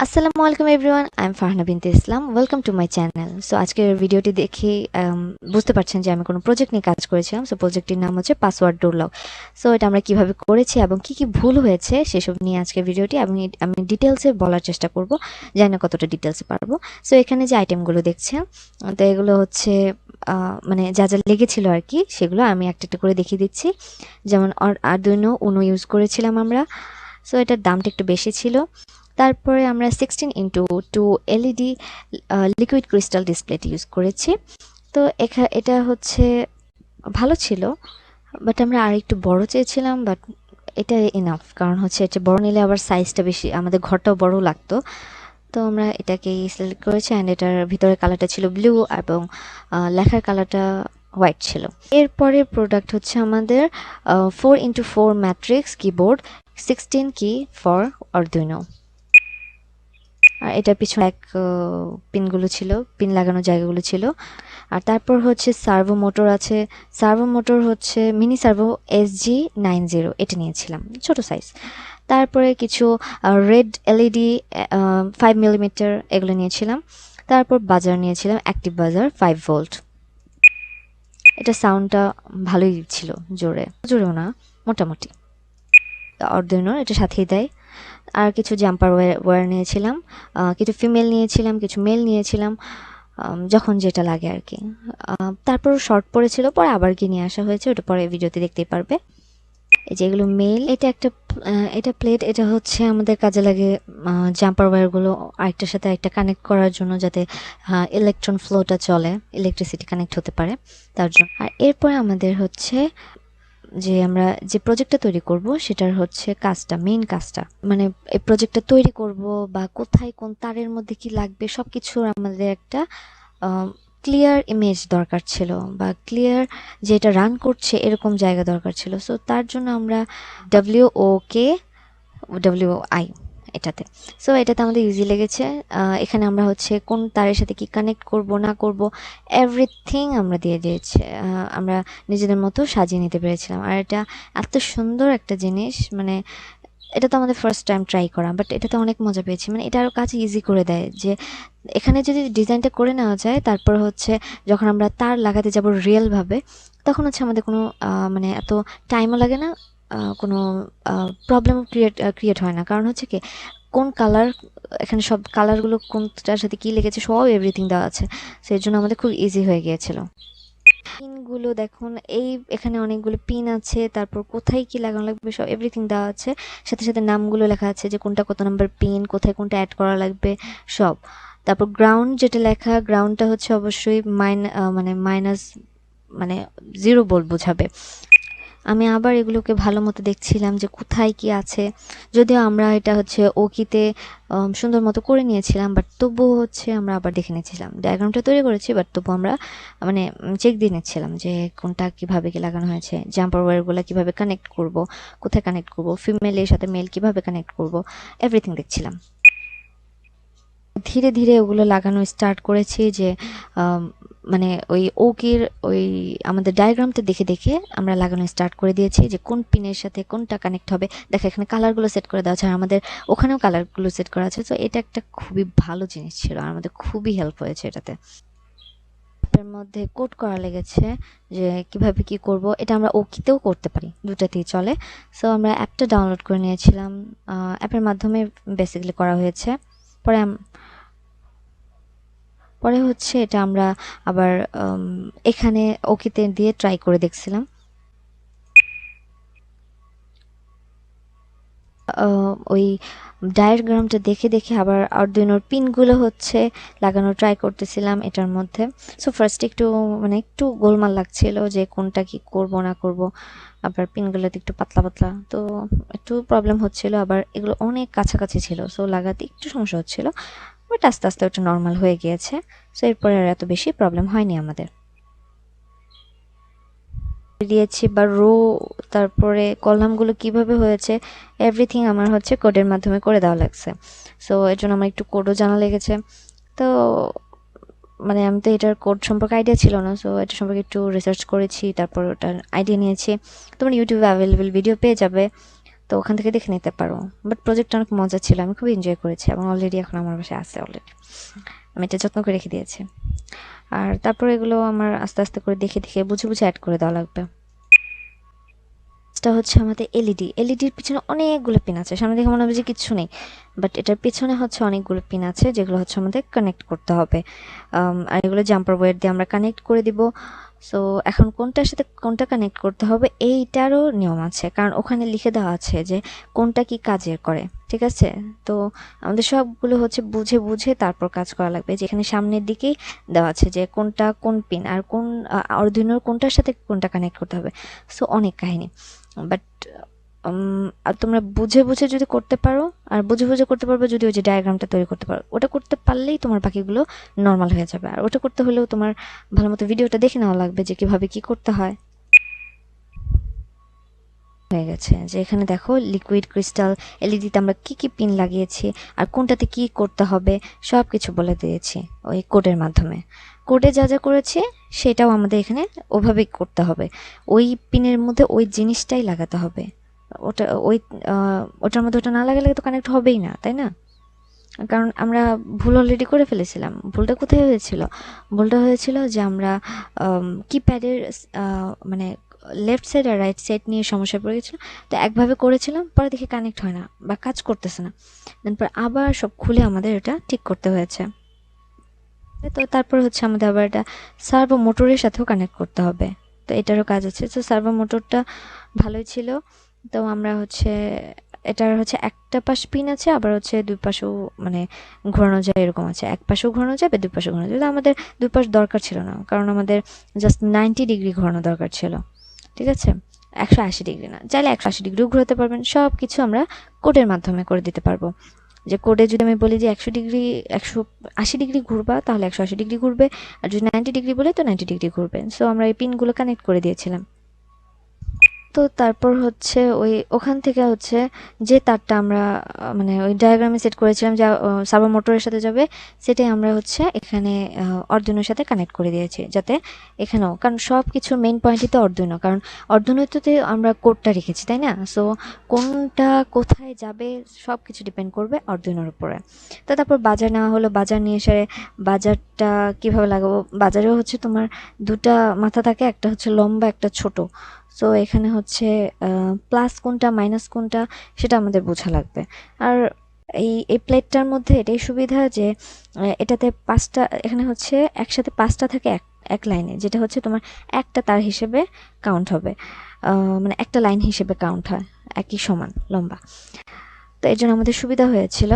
আসসালামু আলাইকুম everyone, I am Farhana Binte Islam. Welcome to my channel. So আজকের ভিডিওটি দেখে বুঝতে পারছেন যে আমি কোনো প্রজেক্ট নিয়ে কাজ করেছিলাম। সো প্রজেক্টটির নাম হচ্ছে পাসওয়ার্ড ডোর লক। সো এটা আমরা কিভাবে করেছি এবং কি কি ভুল হয়েছে সেসব নিয়ে আজকের ভিডিওটি আমি ডিটেলসে বলার চেষ্টা করব, জানি না কতটা ডিটেলসে পারবো। সো এখানে যে আইটেমগুলো দেখছেন, তো এগুলো হচ্ছে মানে যা যা লেগেছিল আর কি, সেগুলো আমি একটা একটা করে দেখিয়ে দিচ্ছি। যেমন আরডুইনো উনো ইউজ করেছিলাম আমরা। সো এটার দামটা একটু বেশি ছিল। তারপরে আমরা 16x2 এলইডি লিকুইড ক্রিস্টাল ডিসপ্লেটি ইউজ করেছি। তো এটা হচ্ছে ভালো ছিল, বাট আমরা আর একটু বড় চেয়েছিলাম, বাট এটা ইনাফ, কারণ হচ্ছে এটা বড় নিলে আবার সাইজটা বেশি, আমাদের ঘরটাও বড় লাগতো। তো আমরা এটাকেই সিলেক্ট করেছি অ্যান্ড এটার ভিতরে কালারটা ছিল ব্লু এবং লেখার কালারটা হোয়াইট ছিল। এরপরে প্রোডাক্ট হচ্ছে আমাদের 4x4 ম্যাট্রিক্স কিবোর্ড, 16 কি ফর আরডুইনো। আর এটার পিছনে পিনগুলো ছিল, পিন লাগানোর জায়গাগুলো ছিল। আর তারপর হচ্ছে সার্ভো মোটর আছে। সার্ভো মোটর হচ্ছে মিনি সার্ভো SG90, এটা নিয়েছিলাম, ছোট সাইজ। তারপরে কিছু রেড এলইডি 5mm এগুলো নিয়েছিলাম। তারপর বাজার নিয়েছিলাম, অ্যাক্টিভ বাজার 5 ভোল্ট। এটা সাউন্ডটা ভালোই ছিল, জোরেও না, মোটামুটি। আরডুইনো এটা সাথেই দেয়। আর কিছু জাম্পার ওয়্যার নিয়েছিলাম, কিছু ফিমেল নিয়েছিলাম, কিছু মেল নিয়েছিলাম, যখন যেটা লাগে আর কি। তারপর শর্ট পড়েছিল, পরে আবার কি নিয়ে আসা হয়েছে, ওটা পরে ভিডিওতে দেখতেই পারবে। এই যে এগুলো মেল, এটা প্লেট, এটা হচ্ছে আমাদের কাজে লাগে জাম্পার ওয়্যারগুলো আরেকটার সাথে একটা কানেক্ট করার জন্য, যাতে ইলেকট্রন ফ্লোটা চলে, ইলেকট্রিসিটি কানেক্ট হতে পারে তার জন্য। আর এরপরে আমাদের হচ্ছে যে আমরা যে প্রজেক্টটা তৈরি করব সেটার হচ্ছে মেইন কাজটা, মানে এই প্রজেক্টটা তৈরি করব বা কোথায় কোন তারের মধ্যে কি লাগবে সবকিছুর আমাদের একটা ক্লিয়ার ইমেজ দরকার ছিল, বা ক্লিয়ার যে এটা রান করছে এরকম জায়গা দরকার ছিল। সো তার জন্য আমরা WOI এটাতে, সো এটাতে আমাদের ইজি লেগেছে। এখানে আমরা হচ্ছে কোন তারের সাথে কি কানেক্ট করব না করব এভরিথিং আমরা দিয়ে দিয়েছি, আমরা নিজেদের মতো সাজিয়ে নিতে পেরেছিলাম। আর এটা এত সুন্দর একটা জিনিস, মানে এটা তো আমাদের ফার্স্ট টাইম ট্রাই করা, বাট এটাতে অনেক মজা পেয়েছি। মানে এটা আরও কাজ ইজি করে দেয়, যে এখানে যদি ডিজাইনটা করে নেওয়া যায়, তারপর হচ্ছে যখন আমরা তার লাগাতে যাব রিয়েলভাবে, তখন হচ্ছে আমাদের কোনো মানে এত টাইমও লাগে না, কোনো প্রবলেম ক্রিয়েট হয় না। কারণ হচ্ছে কি, কোন কালার, এখানে সব কালারগুলো কোনটার সাথে কী লেগেছে সব এভরিথিং দেওয়া আছে, সেই জন্য আমাদের খুব ইজি হয়ে গিয়েছিল। পিনগুলো দেখুন, এখানে অনেকগুলো পিন আছে, তারপর কোথায় কি লাগানো লাগবে সব এভরিথিং দেওয়া আছে, সাথে সাথে নামগুলো লেখা আছে যে কোনটা কত নাম্বার পিন, কোথায় কোনটা অ্যাড করা লাগবে সব। তারপর গ্রাউন্ড যেটা লেখা, গ্রাউন্ডটা হচ্ছে অবশ্যই মাইনাস, মানে 0 ভোল্ট বোঝাবে। আমি আবার এগুলোকে ভালো মতো দেখছিলাম যে কোথায় কি আছে, যদিও আমরা এটা হচ্ছে ওকিতে সুন্দর মতো করে নিয়েছিলাম, বাট তবুও হচ্ছে আমরা আবার দেখে নিয়েছিলাম, ডায়াগ্রামটা তৈরি করেছি, বাট তবু আমরা মানে চেক দিয়ে নিচ্ছিলাম যে কোনটা কিভাবে কি লাগানো হয়েছে, জাম্পার ওয়্যারগুলো কিভাবে কানেক্ট করব, কোথায় কানেক্ট করব, ফিমেলের সাথে মেল কিভাবে কানেক্ট করব, এভরিথিং দেখছিলাম। ধীরে ধীরে ওগুলো লাগানো স্টার্ট করেছি, যে মানে ওই আমাদের ডায়াগ্রামটা দেখে দেখে আমরা লাগানো স্টার্ট করে দিয়েছি, যে কোন পিনের সাথে কোনটা কানেক্ট হবে। দেখো এখানে কালারগুলো সেট করে দেওয়া আছে, আর আমাদের ওখানেও কালারগুলো সেট করা আছে। তো এটা একটা খুবই ভালো জিনিস ছিল, আর আমাদের খুবই হেল্প হয়েছে এটাতে। এর মধ্যে কোড করা লেগেছে যে কিভাবে কি করব, এটা আমরা ওকিতেও করতে পারি, দুটাতেই চলে। সো আমরা অ্যাপটা ডাউনলোড করে নিয়েছিলাম, অ্যাপের মাধ্যমে বেসিক্যালি করা হয়েছে। পরে হচ্ছে এটা আমরা আবার এখানে ওকিতে দিয়ে ট্রাই করে দেখছিলাম। ওই ডায়াগ্রামটা দেখে দেখে আবার আরডুইনোর পিনগুলো হচ্ছে লাগানো ট্রাই করতেছিলাম এটার মধ্যে। সো ফার্স্টে একটু গোলমাল লাগছিল যে কোনটা কি করব না করব, আবার পিনগুলোতে একটু পাতলা পাতলা, তো একটু প্রবলেম হচ্ছিল। আবার এগুলো অনেক কাছাকাছি ছিল, সো লাগাতে একটু সমস্যা হচ্ছিল, বাট আস্তে আস্তে ওটা নর্মাল হয়ে গিয়েছে। সো এরপরে আর এত বেশি প্রবলেম হয়নি আমাদের। দিয়েছি বা তারপরে কলামগুলো কিভাবে হয়েছে এভরিথিং আমার হচ্ছে কোডের মাধ্যমে করে দেওয়া লাগছে। সো এর জন্য আমার একটু কোডও জানা লেগেছে। তো মানে আমি তো এটার কোড সম্পর্কে আইডিয়া ছিল না, সো এটা সম্পর্কে একটু রিসার্চ করেছি, তারপর ওটার আইডিয়া নিয়েছি। তোমার ইউটিউবে অ্যাভেলেবেল ভিডিও পেয়ে যাবে। তো ওখান থেকে দেখে নিতে পারো। বাট প্রজেক্টটা অনেক মজা ছিল, আমি খুব এনজয় করেছি এবং অলরেডি এখন আমার বাসায় আছে অলরেডি, আমি এটা যত্ন করে রেখে দিয়েছি। আর তারপর এগুলো আমার আস্তে আস্তে করে দেখে দেখে বুঝে বুঝে অ্যাড করে দেওয়া লাগবে। এটা হচ্ছে আমাদের এলইডির পিছনে অনেকগুলো পিন আছে, সামনে দেখে মনে হবে যে কিচ্ছু নেই, বাট এটার পিছনে হচ্ছে অনেকগুলো পিন আছে যেগুলো হচ্ছে আমাদের কানেক্ট করতে হবে। আর এগুলো জাম্পার ওয়্যার দিয়ে আমরা কানেক্ট করে দিব। সো এখন কোনটার সাথে কোনটা কানেক্ট করতে হবে এইটারও নিয়ম আছে, কারণ ওখানে লিখে দেওয়া আছে যে কোনটা কি কাজের করে, ঠিক আছে? তো আমাদের সবগুলো হচ্ছে বুঝে বুঝে তারপর কাজ করা লাগবে। যেখানে সামনের দিকেই দেওয়া আছে যে কোনটা কোন পিন আর কোন আরডুইনোর কোনটার সাথে কোনটা কানেক্ট করতে হবে। সো অনেক কাহিনী, বাট আর তোমরা বুঝে বুঝে যদি করতে পারো, আর বুঝে বুঝে করতে পারবে যদি ওই যে ডায়াগ্রামটা তৈরি করতে পারো, ওটা করতে পারলেই তোমার বাকিগুলো নর্মাল হয়ে যাবে। আর ওটা করতে হলেও তোমার ভালো মতো ভিডিওটা দেখে নেওয়া লাগবে যে কিভাবে কি করতে হয়। হয়ে গেছে যে এখানে দেখো লিকুইড ক্রিস্টাল এলইডিতে আমরা কি কি পিন লাগিয়েছি আর কোনটাতে কি করতে হবে সব কিছু বলে দিয়েছি ওই কোডের মাধ্যমে। কোডে যা যা করেছি সেটাও আমাদের এখানে ওভাবেই করতে হবে, ওই পিনের মধ্যে ওই জিনিসটাই লাগাতে হবে। ওটা ওটার মধ্যে ওটা না লাগালে তো কানেক্ট হবেই না, তাই না? কারণ আমরা ভুল অলরেডি করে ফেলেছিলাম। ভুলটা কোথায় হয়েছিল? ভুলটা হয়েছিল যে আমরা কিপ্যাডের মানে লেফট সাইড আর রাইট সাইড নিয়ে সমস্যায় পড়ে গেছিলাম। তো একভাবে করেছিলাম, পরে দেখে কানেক্ট হয় না বা কাজ করতেছে না, তারপর আবার সব খুলে আমাদের এটা ঠিক করতে হয়েছে। তো তারপর হচ্ছে আমাদের আবার এটা সার্ভো মোটরের সাথেও কানেক্ট করতে হবে, তো এটারও কাজ আছে। তো সার্ভো মোটরটা ভালোই ছিল। তো আমরা হচ্ছে এটার হচ্ছে একটা পাশ পিন আছে, আবার হচ্ছে দুই পাশেও মানে ঘোরানো যায়, এরকম আছে। এক পাশেও ঘোরানো যাবে, দুই পাশেও ঘোরানো যাবে। আমাদের দুই পাশ দরকার ছিল না, কারণ আমাদের জাস্ট 90 ডিগ্রি ঘোরানো দরকার ছিল, ঠিক আছে? 180 ডিগ্রি না, চাইলে 180 ডিগ্রিও ঘোরাতে পারবেন। সব কিছু আমরা কোডের মাধ্যমে করে দিতে পারবো। যে কোডে যদি আমি বলি যে 180 ডিগ্রি ঘুরবা, তাহলে 180 ডিগ্রি ঘুরবে। আর যদি 90 ডিগ্রি বলে তো 90 ডিগ্রি ঘুরবে। সো আমরা এই পিনগুলো কানেক্ট করে দিয়েছিলাম। তো তারপর হচ্ছে ওখান থেকে হচ্ছে যে তারটা আমরা মানে ওই ডায়াগ্রামে সেট করেছিলাম যা সার্ভো মোটরের সাথে যাবে, সেটাই আমরা হচ্ছে এখানে অর্ডিনোর সাথে কানেক্ট করে দিয়েছি, যাতে এখানেও, কারণ সব কিছুর মেইন পয়েন্টই তো অর্ডিনো, কারণ অর্ডিনোতে আমরা কোডটা রেখেছি, তাই না? সো কোনটা কোথায় যাবে সব কিছু ডিপেন্ড করবে অর্ডিনোর উপরে। তো তারপর বাজার নেওয়া হলো, বাজার নিয়ে এসে বাজারটা কীভাবে লাগাবো, বাজারেও হচ্ছে তোমার দুটা মাথা থাকে, একটা হচ্ছে লম্বা, একটা ছোট। সো এখানে হচ্ছে প্লাস কোনটা মাইনাস কোনটা সেটা আমাদের বোঝা লাগবে। আর এই প্লেটটার মধ্যে এটাই সুবিধা যে এটাতে পাঁচটা, এখানে হচ্ছে একসাথে পাঁচটা থাকে এক লাইনে, যেটা হচ্ছে তোমার একটা তার হিসেবে কাউন্ট হবে, মানে একটা লাইন হিসেবে কাউন্ট হয়, একই সমান লম্বা। তো এর জন্য আমাদের সুবিধা হয়েছিল।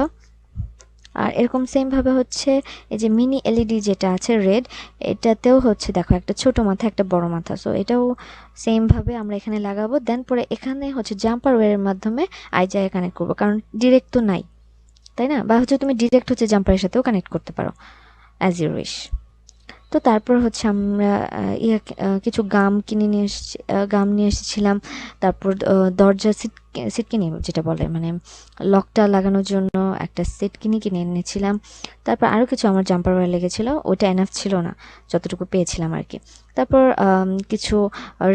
আর এরকম সেমভাবে হচ্ছে এই যে মিনি এলইডি যেটা আছে রেড, এটাতেও হচ্ছে দেখো একটা ছোট মাথা একটা বড় মাথা। সো এটাও সেমভাবে আমরা এখানে লাগাবো, দেন পরে এখানে হচ্ছে জাম্পার ওয়্যারের মাধ্যমে আই জায়গায় কানেক্ট করবো, কারণ ডিরেক্ট তো নাই, তাই না? বা হচ্ছে তুমি ডিরেক্ট হচ্ছে জাম্পারের সাথেও কানেক্ট করতে পারো, অ্যাজ ইউ উইশ। তো তারপর হচ্ছে আমরা কিছু গাম কিনে নিয়ে এসেছি, গাম নিয়ে এসেছিলাম। তারপর দরজা সিট কিনে, যেটা বলে মানে লকটা লাগানোর জন্য একটা সেট কিনে এনেছিলাম। তারপর আরও কিছু আমার জাম্পার ওয়্যার লেগেছিলো, ওইটা এনাফ ছিল না, যতটুকু পেয়েছিলাম আর কি। তারপর কিছু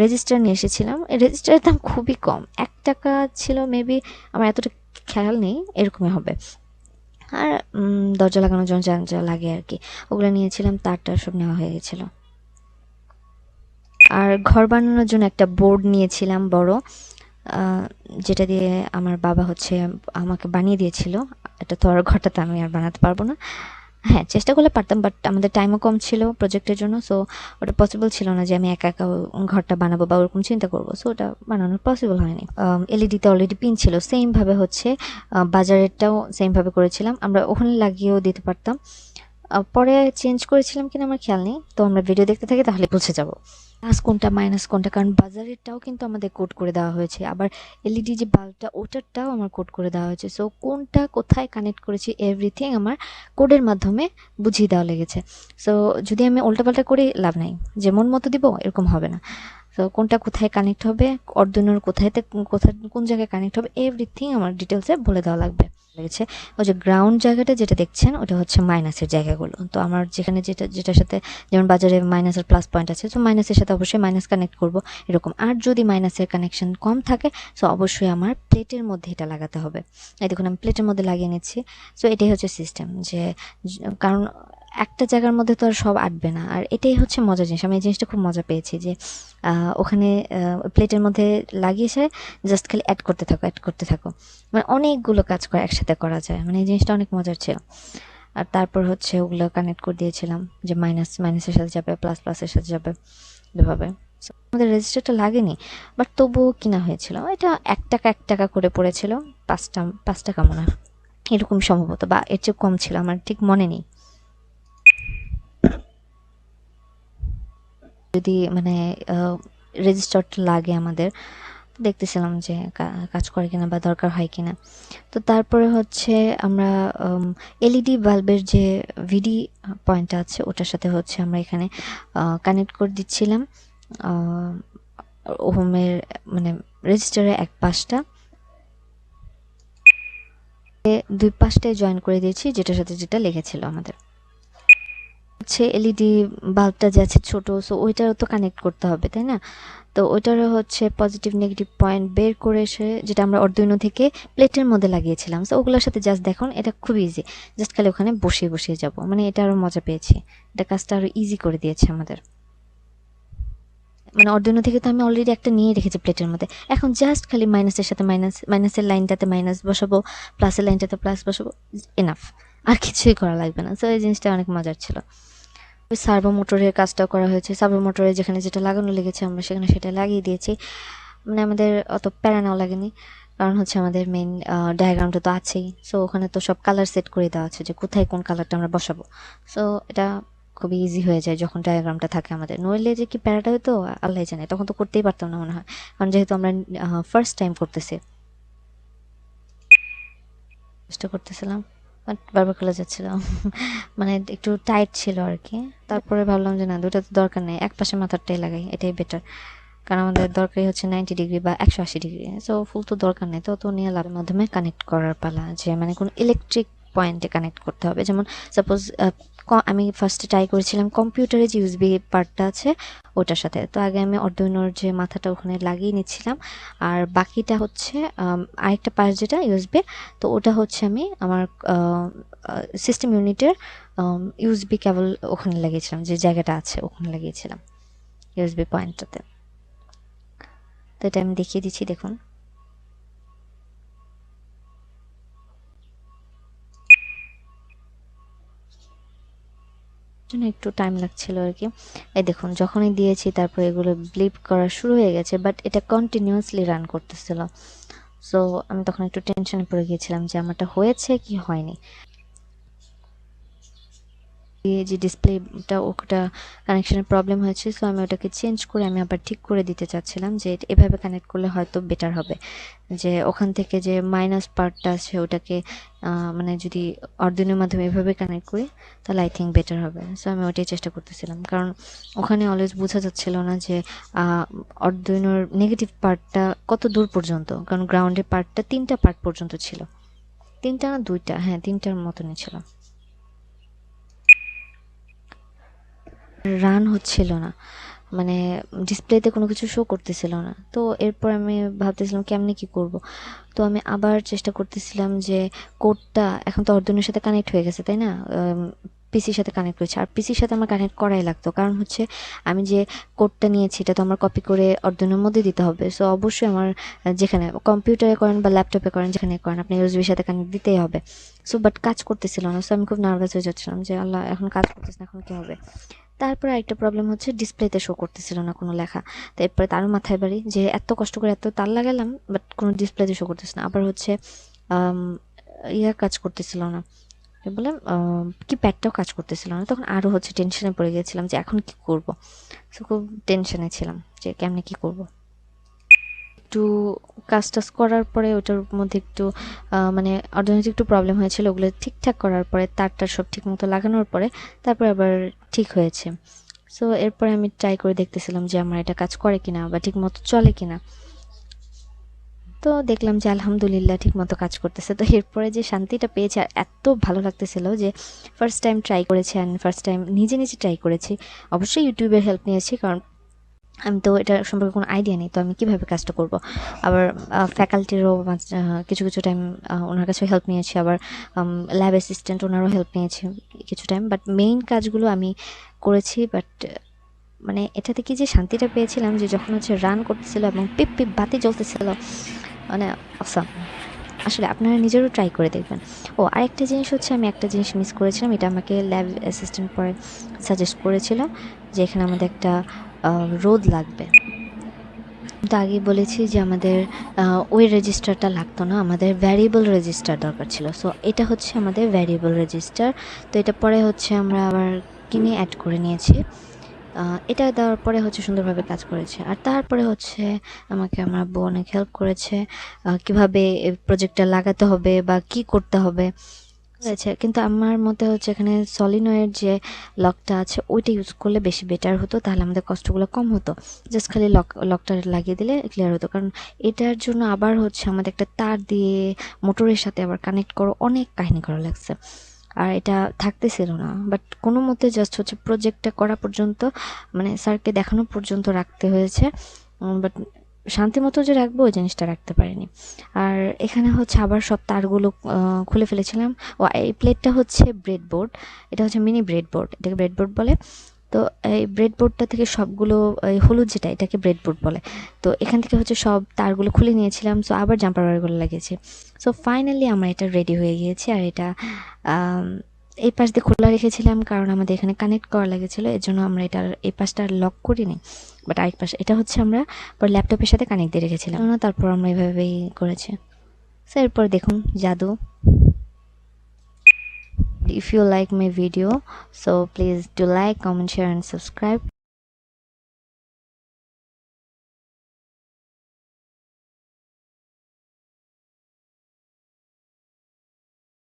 রেজিস্টার নিয়ে এসেছিলাম। এই রেজিস্টারের দাম খুবই কম, 1 টাকা ছিল মেবি, আমার এতটা খেয়াল নেই, এরকমই হবে। আর দরজা লাগানোর জন্য যা যা লাগে আর কি, ওগুলো নিয়েছিলাম। তারটা সব নেওয়া হয়ে গেছিলো। আর ঘর বানানোর জন্য একটা বোর্ড নিয়েছিলাম বড়, যেটা দিয়ে আমার বাবা হচ্ছে আমাকে বানিয়ে দিয়েছিল। এটা তো আর ঘরটাতে আমি আর বানাতে পারবো না। হ্যাঁ, চেষ্টা করলে পারতাম, বাট আমাদের টাইমও কম ছিল প্রজেক্টের জন্য। সো ওটা পসিবল ছিল না যে আমি একা একা ঘরটা বানাবো বা ওরকম চিন্তা করবো। সো ওটা বানানো পসিবল হয়নি। এলইডিতে অলরেডি পিন ছিল, সেমভাবে হচ্ছে বাজারেরটাও সেমভাবে করেছিলাম। আমরা ওখানে লাগিয়েও দিতে পারতাম, পরে চেঞ্জ করেছিলাম কিনা আমার খেয়াল নেই। তো আমরা ভিডিও দেখতে থাকি, তাহলে বুঝে যাব প্লাস কোনটা মাইনাস কোনটা, কারণ বাজারেরটাও কিন্তু আমাদের কোড করে দেওয়া হয়েছে, আবার এলইডি যে বাল্বটা ওটারটাও আমার কোড করে দেওয়া হয়েছে। সো কোনটা কোথায় কানেক্ট করেছি এভরিথিং আমার কোডের মাধ্যমে বুঝিয়ে দেওয়া লেগেছে। সো যদি আমি উল্টাপাল্টা করি লাভ নাই, যে মন মতো দিব এরকম হবে না। তো কোনটা কোথায় কানেক্ট হবে, অর্ডিনোর কোথায় কোন জায়গায় কানেক্ট হবে, এভরিথিং আমার ডিটেলসে বলে দেওয়া লাগবে। লেগেছে। ওই যে গ্রাউন্ড জায়গাটা যেটা দেখছেন ওটা হচ্ছে মাইনাসের জায়গাগুলো। তো আমার যেখানে যেটার সাথে যেমন বাজারে মাইনাস আর প্লাস পয়েন্ট আছে, তো মাইনাসের সাথে অবশ্যই মাইনাস কানেক্ট করব এরকম। আর যদি মাইনাসের কানেকশন কম থাকে সো অবশ্যই আমার প্লেটের মধ্যে এটা লাগাতে হবে। এই দেখুন আমি প্লেটের মধ্যে লাগিয়ে নিচ্ছি। সো এটাই হচ্ছে সিস্টেম, যে কারণ একটা জায়গার মধ্যে তো আর সব আটবে না। আর এটাই হচ্ছে মজার জিনিস, আমি এই জিনিসটা খুব মজা পেয়েছি যে ওখানে প্লেটের মধ্যে লাগিয়েছে, জাস্ট খালি অ্যাড করতে থাকো, মানে অনেকগুলো কাজ করে একসাথে করা যায়, মানে এই জিনিসটা অনেক মজার ছিল। আর তারপর হচ্ছে ওগুলো কানেক্ট করে দিয়েছিলাম, যে মাইনাসের সাথে যাবে, প্লাসের সাথে যাবে, এভাবে। আমাদের রেজিস্টারটা লাগেনি, বাট তবুও কিনা হয়েছিল। এটা 1 টাকা করে পড়েছিল, 5 টাকা মনে হয় এরকম সম্ভবত, বা এর চেয়ে কম ছিল, আমার ঠিক মনে নেই। যদি মানে রেজিস্টারটা লাগে আমাদের, দেখতেছিলাম যে কাজ করে কিনা বা দরকার হয় কিনা। তো তারপরে হচ্ছে আমরা এলইডি বাল্বের যে ভিডি পয়েন্টটা আছে ওটার সাথে হচ্ছে আমরা এখানে কানেক্ট করে দিচ্ছিলাম ওহমের মানে রেজিস্টারের এক পাশটা, দুই পাশটায় জয়েন করে দিয়েছি যেটার সাথে যেটা লেগেছিল আমাদের। হচ্ছে এলইডি বাল্বটা যে আছে ছোট, সো ওইটারও তো কানেক্ট করতে হবে, তাই না? তো ওইটারও হচ্ছে পজিটিভ নেগেটিভ পয়েন্ট বের করে এসে, যেটা আমরা অর্ডুইনো থেকে প্লেটের মধ্যে লাগিয়েছিলাম, সো ওগুলোর সাথে জাস্ট দেখুন এটা খুব ইজি, জাস্ট খালি ওখানে বসিয়ে যাব, মানে এটা আরও মজা পেয়েছি, এটা কাজটা আরও ইজি করে দিয়েছে আমাদের। মানে অর্ডুইনো থেকে তো আমি অলরেডি একটা নিয়ে রেখেছি প্লেটের মধ্যে, এখন জাস্ট খালি মাইনাসের সাথে মাইনাসের লাইনটাতে মাইনাস বসাবো, প্লাসের লাইনটাতে প্লাস বসাবো, এনাফ, আর কিছুই করা লাগবে না। সো এই জিনিসটা অনেক মজার ছিল। ওই সার্ভো মোটরের কাজটাও করা হয়েছে, সার্ভো মোটরে যেখানে যেটা লাগানো লেগেছে আমরা সেখানে সেটা লাগিয়ে দিয়েছি, মানে আমাদের অত প্যারা নেওয়া লাগেনি, কারণ হচ্ছে আমাদের মেইন ডায়াগ্রামটা তো আছেই। সো ওখানে তো সব কালার সেট করে দেওয়া আছে যে কোথায় কোন কালারটা আমরা বসাবো। সো এটা খুবই ইজি হয়ে যায় যখন ডায়াগ্রামটা থাকে আমাদের, নইলে যে কি প্যারাটা হতো আল্লাহ জানে, তখন তো করতেই পারতাম না মনে হয়, কারণ যেহেতু আমরা ফার্স্ট টাইম করতেছি, চেষ্টা করতেছিলাম বাট বারবার খুলে যাচ্ছিল মানে একটু টাইট ছিল আর কি। তারপরে ভাবলাম যে না, দুটো তো দরকার নেই, এক পাশে মাথারটাই লাগাই, এটাই বেটার, কারণ আমাদের দরকারই হচ্ছে 90 ডিগ্রি বা 180 ডিগ্রি। সো ফুল তো দরকার নেই, তো নিয়ে লাভের মাধ্যমে কানেক্ট করার পালা, যে মানে কোনো ইলেকট্রিক পয়েন্টে কানেক্ট করতে হবে। যেমন সাপোজ আমি ফার্স্টে ট্রাই করেছিলাম কম্পিউটারে যে ইউএসবি পার্টটা আছে ওটার সাথে, তো আগে আমি অর্ডুইনোর যে মাথাটা ওখানে লাগিয়ে নিচ্ছিলাম, আর বাকিটা হচ্ছে আরেকটা পার্ট যেটা ইউএসবি, তো ওটা হচ্ছে আমি আমার সিস্টেম ইউনিটের ইউএসবি কেবল ওখানে লাগিয়েছিলাম, যে জায়গাটা আছে ওখানে লাগিয়েছিলাম ইউএসবি পয়েন্টটাতে। তো এটা আমি দেখিয়ে দিচ্ছি, দেখুন। জন্য একটু টাইম লাগছিল আর কি। এই দেখুন যখনই দিয়েছি তারপর এগুলো ব্লিপ করা শুরু হয়ে গেছে, বাট এটা কন্টিনিউয়াসলি রান করতেছিল। সো আমি তখন একটু টেনশনে পড়ে গিয়েছিলাম যে আমারটা হয়েছে কি হয়নি। যে ডিসপ্লেটা ওটা কানেকশনের প্রবলেম হয়েছে, সো আমি ওটাকে চেঞ্জ করে আমি আবার ঠিক করে দিতে চাচ্ছিলাম, যে এভাবে কানেক্ট করলে হয়তো বেটার হবে, যে ওখান থেকে যে মাইনাস পার্টটা আছে ওটাকে মানে যদি অর্ডিনোর মাধ্যমে এভাবে কানেক্ট করি তাহলে আই থিঙ্ক বেটার হবে। সো আমি ওটাই চেষ্টা করতেছিলাম, কারণ ওখানে অলওয়েজ বোঝা যাচ্ছিল না যে অর্ডিনোর নেগেটিভ পার্টটা কত দূর পর্যন্ত, কারণ গ্রাউন্ডের পার্টটা 3টা পার্ট পর্যন্ত ছিল, 3টা না 2টা, হ্যাঁ 3টার মতনই ছিল, রান হচ্ছিল না, মানে ডিসপ্লেতে কোনো কিছু শো করতেছিল না। তো এরপর আমি ভাবতেছিলাম কেমনে কি করব। তো আমি আবার চেষ্টা করতেছিলাম যে কোডটা এখন তো অর্ডিনোর সাথে কানেক্ট হয়ে গেছে, তাই না? পিসির সাথে কানেক্ট হয়েছে, আর পিসির সাথে আমার কানেক্ট করাই লাগতো, কারণ হচ্ছে আমি যে কোডটা নিয়েছি এটা তো আমার কপি করে অর্ডিনোর মধ্যে দিতে হবে। সো অবশ্যই আমার যেখানে কম্পিউটারে করেন বা ল্যাপটপে করেন, যেখানে করেন আপনি ইউএসবির সাথে কানেক্ট দিতেই হবে। সো বাট কাজ করতেছিল না, সো আমি খুব নার্ভাস হয়ে যাচ্ছিলাম যে আল্লাহ এখন কাজ করতেছে না, এখন কী হবে। তারপরে আরেকটা প্রবলেম হচ্ছে ডিসপ্লেতে শো করতেছিল না কোনো লেখা। তো এরপরে তারও মাথায় বাড়ি যে এত কষ্ট করে এত তার লাগালাম বাট কোনো ডিসপ্লেতে শো করতেছে না। আবার হচ্ছে কাজ করতেছিল না, কি বলে কিপ্যাডটাও কাজ করতেছিল না। তখন আরও হচ্ছে টেনশনে পড়ে গিয়েছিলাম যে এখন কি করব। সো খুব টেনশনে ছিলাম যে কেমনে কি করব। একটু কাজ টাজ করার পরে ওটার মধ্যে একটু মানে অর্থনৈতিক একটু প্রবলেম হয়েছিল, ওগুলো ঠিকঠাক করার পরে তারটার সব ঠিক মতো লাগানোর পরে তারপরে আবার ঠিক হয়েছে। সো এরপরে আমি ট্রাই করে দেখতেছিলাম যে আমার এটা কাজ করে কিনা বা ঠিক মতো চলে কিনা। তো দেখলাম যে আলহামদুলিল্লাহ ঠিকমতো কাজ করতেছে। তো এরপরে যে শান্তিটা পেয়েছি আর এত ভালো লাগতেছিল যে ফার্স্ট টাইম ট্রাই করেছি অ্যান্ড ফার্স্ট টাইম নিজে ট্রাই করেছি। অবশ্যই ইউটিউবের হেল্প নিয়েছি, কারণ আমি তো এটা সম্পর্কে কোনো আইডিয়া নেই, তো আমি কীভাবে কাজটা করব। আবার ফ্যাকাল্টিরও কিছু কিছু টাইম ওনার কাছেও হেল্প নিয়েছি, আবার ল্যাব অ্যাসিস্ট্যান্ট ওনারও হেল্প নিয়েছি কিছু টাইম, বাট মেইন কাজগুলো আমি করেছি। বাট মানে এটা থেকে যে শান্তিটা পেয়েছিলাম যে যখন হচ্ছে রান করতেছিল এবং পিপ পিপ বাতি জ্বলতেছিল, মানে অসাম। আসলে আপনারা নিজেরও ট্রাই করে দেখবেন। ও আরেকটা জিনিস হচ্ছে, আমি একটা জিনিস মিস করেছিলাম, এটা আমাকে ল্যাব অ্যাসিস্ট্যান্ট পরে সাজেস্ট করেছিল যে এখানে আমাদের একটা রোদ লাগবে। তো আগে বলেছি যে আমাদের ওই রেজিস্টারটা লাগতো না, আমাদের ভ্যারিয়েবল রেজিস্টার দরকার ছিল। সো এটা হচ্ছে আমাদের ভ্যারিয়েবল রেজিস্টার। তো এটা পরে হচ্ছে আমরা আবার কিনে অ্যাড করে নিয়েছি। এটা দেওয়ার পরে হচ্ছে সুন্দরভাবে কাজ করেছে। আর তারপরে হচ্ছে আমাকে আমার বউ অনেক হেল্প করেছে কীভাবে প্রজেক্টটা লাগাতে হবে বা কি করতে হবে হয়েছে। কিন্তু আমার মতে হচ্ছে এখানে সলিনয়েড যে লকটা আছে ওইটা ইউজ করলে বেশি বেটার হতো, তাহলে আমাদের কষ্টগুলো কম হতো। জাস্ট খালি লকটা লাগিয়ে দিলে ক্লিয়ার হতো, কারণ এটার জন্য আবার হচ্ছে আমাদের একটা তার দিয়ে মোটরের সাথে আবার কানেক্ট করো, অনেক কাহিনী করা লাগছে। আর এটা থাকতেছিল না, বাট কোনো মতে জাস্ট হচ্ছে প্রজেক্টটা করা পর্যন্ত, মানে স্যারকে দেখানো পর্যন্ত রাখতে হয়েছে। বাট শান্তি মতো যে রাখবো ওই জিনিসটা রাখতে পারিনি। আর এখানে হচ্ছে আবার সব তারগুলো খুলে ফেলেছিলাম। ও এই প্লেটটা হচ্ছে ব্রেডবোর্ড, এটা হচ্ছে মিনি ব্রেডবোর্ড, এটাকে ব্রেডবোর্ড বলে। তো এই ব্রেডবোর্ডটা থেকে সবগুলো এই হলুদ যেটা, এটাকে ব্রেডবোর্ড বলে। তো এখান থেকে হচ্ছে সব তারগুলো খুলে নিয়েছিলাম, সো আবার জাম্পার ওয়্যারগুলো লাগিয়েছি। সো ফাইনালি আমার এটা রেডি হয়ে গিয়েছে। আর এটা এই পাশ দিয়ে খোলা রেখেছিলাম কারণ আমাদের এখানে কানেক্ট করা লেগেছিলো, এর জন্য আমরা এটার এই পাশটা লক করিনি। বাট আরেক পাশে এটা হচ্ছে আমরা পর ল্যাপটপের সাথে কানেক্ট দিয়ে রেখেছিলাম, তারপর আমরা এইভাবেই করেছি। সো এরপর দেখুন জাদু। If you like my video, so please do like, comment, share and subscribe.